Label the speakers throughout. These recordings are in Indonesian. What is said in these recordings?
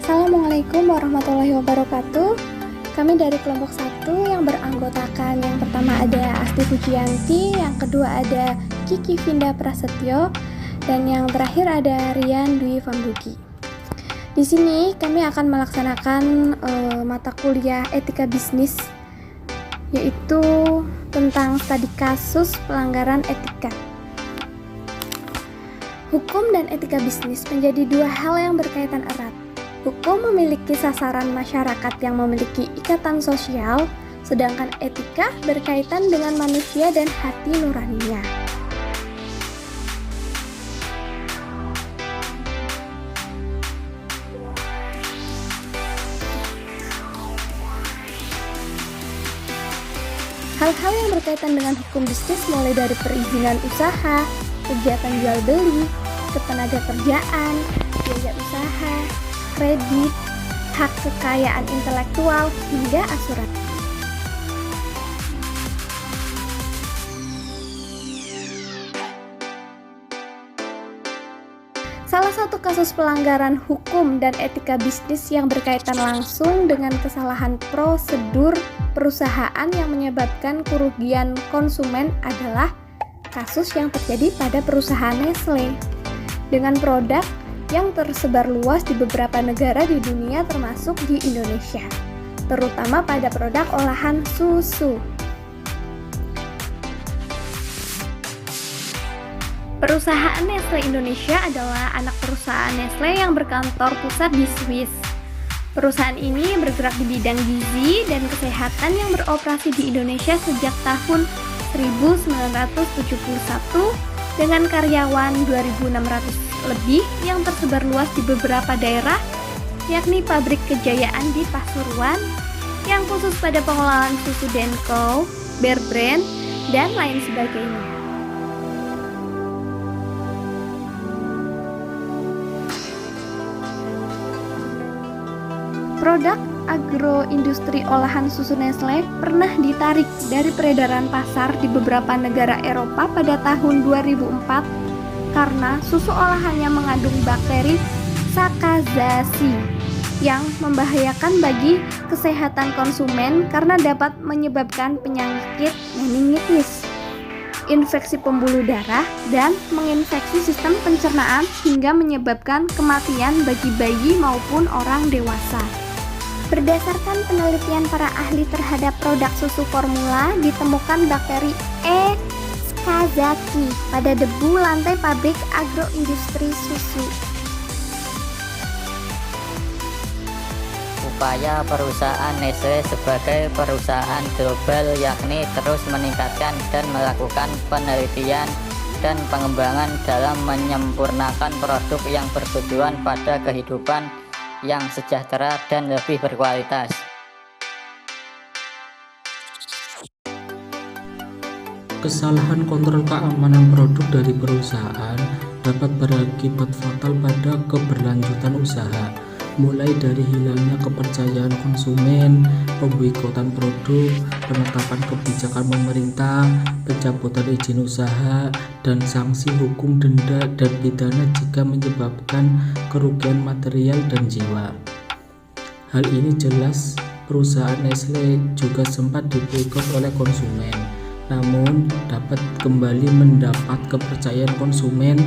Speaker 1: Assalamualaikum warahmatullahi wabarakatuh. Kami dari kelompok 1 yang beranggotakan yang pertama ada Asti Pujianti, yang kedua ada Kiki Vinda Prasetyo, dan yang terakhir ada Rian Dwi Fambugi. Di sini kami akan melaksanakan mata kuliah etika bisnis, yaitu tentang studi kasus pelanggaran etika. Hukum dan etika bisnis menjadi dua hal yang berkaitan erat. Hukum memiliki sasaran masyarakat yang memiliki ikatan sosial, sedangkan etika berkaitan dengan manusia dan hati nuraninya. Hal-hal yang berkaitan dengan hukum bisnis mulai dari perizinan usaha, kegiatan jual beli, ketenagakerjaan, biaya usaha, kredit, hak kekayaan intelektual, hingga asuransi. Salah satu kasus pelanggaran hukum dan etika bisnis yang berkaitan langsung dengan kesalahan prosedur perusahaan yang menyebabkan kerugian konsumen adalah kasus yang terjadi pada perusahaan Nestle dengan produk yang tersebar luas di beberapa negara di dunia termasuk di Indonesia, terutama pada produk olahan susu. Perusahaan Nestle Indonesia adalah anak perusahaan Nestle yang berkantor pusat di Swiss. Perusahaan ini bergerak di bidang gizi dan kesehatan yang beroperasi di Indonesia sejak tahun 1971 dengan karyawan 2.600 lebih yang tersebar luas di beberapa daerah, yakni pabrik Kejayaan di Pasuruan yang khusus pada pengolahan susu Denko, Bear Brand, dan lain sebagainya. Produk agroindustri olahan susu Nestle pernah ditarik dari peredaran pasar di beberapa negara Eropa pada tahun 2004 karena susu olahannya mengandung bakteri Sakazaki yang membahayakan bagi kesehatan konsumen karena dapat menyebabkan penyakit meningitis, infeksi pembuluh darah, dan menginfeksi sistem pencernaan hingga menyebabkan kematian bagi bayi maupun orang dewasa. Berdasarkan penelitian para ahli terhadap produk susu formula, ditemukan bakteri Sakazaki pada debu lantai pabrik agroindustri susu.
Speaker 2: Upaya perusahaan Nestle sebagai perusahaan global yakni terus meningkatkan dan melakukan penelitian dan pengembangan dalam menyempurnakan produk yang bertujuan pada kehidupan yang sejahtera dan lebih berkualitas.
Speaker 3: Kesalahan kontrol keamanan produk dari perusahaan dapat berakibat fatal pada keberlanjutan usaha, mulai dari hilangnya kepercayaan konsumen, pemboikotan produk, penetapan kebijakan pemerintah, pencabutan izin usaha, dan sanksi hukum denda dan pidana jika menyebabkan kerugian material dan jiwa. Hal ini jelas perusahaan Nestle juga sempat diboikot oleh konsumen, namun dapat kembali mendapat kepercayaan konsumen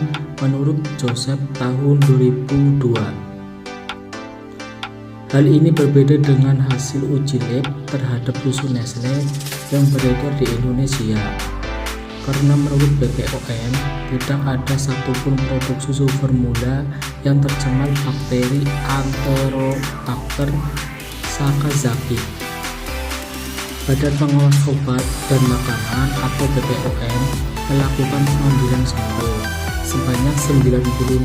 Speaker 3: menurut Joseph tahun 2002. Hal ini berbeda dengan hasil uji lab terhadap susu Nestle yang beredar di Indonesia, karena menurut BPOM tidak ada satupun produk susu formula yang tercemar bakteri Enterobacter Sakazaki. Badan Pengawas Obat dan Makanan atau BPOM melakukan pengambilan sampel sebanyak 96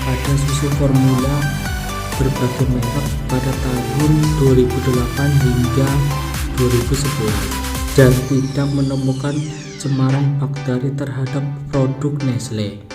Speaker 3: pada susu formula berbagai merek pada tahun 2008 hingga 2011 dan tidak menemukan cemaran bakteri terhadap produk Nestle.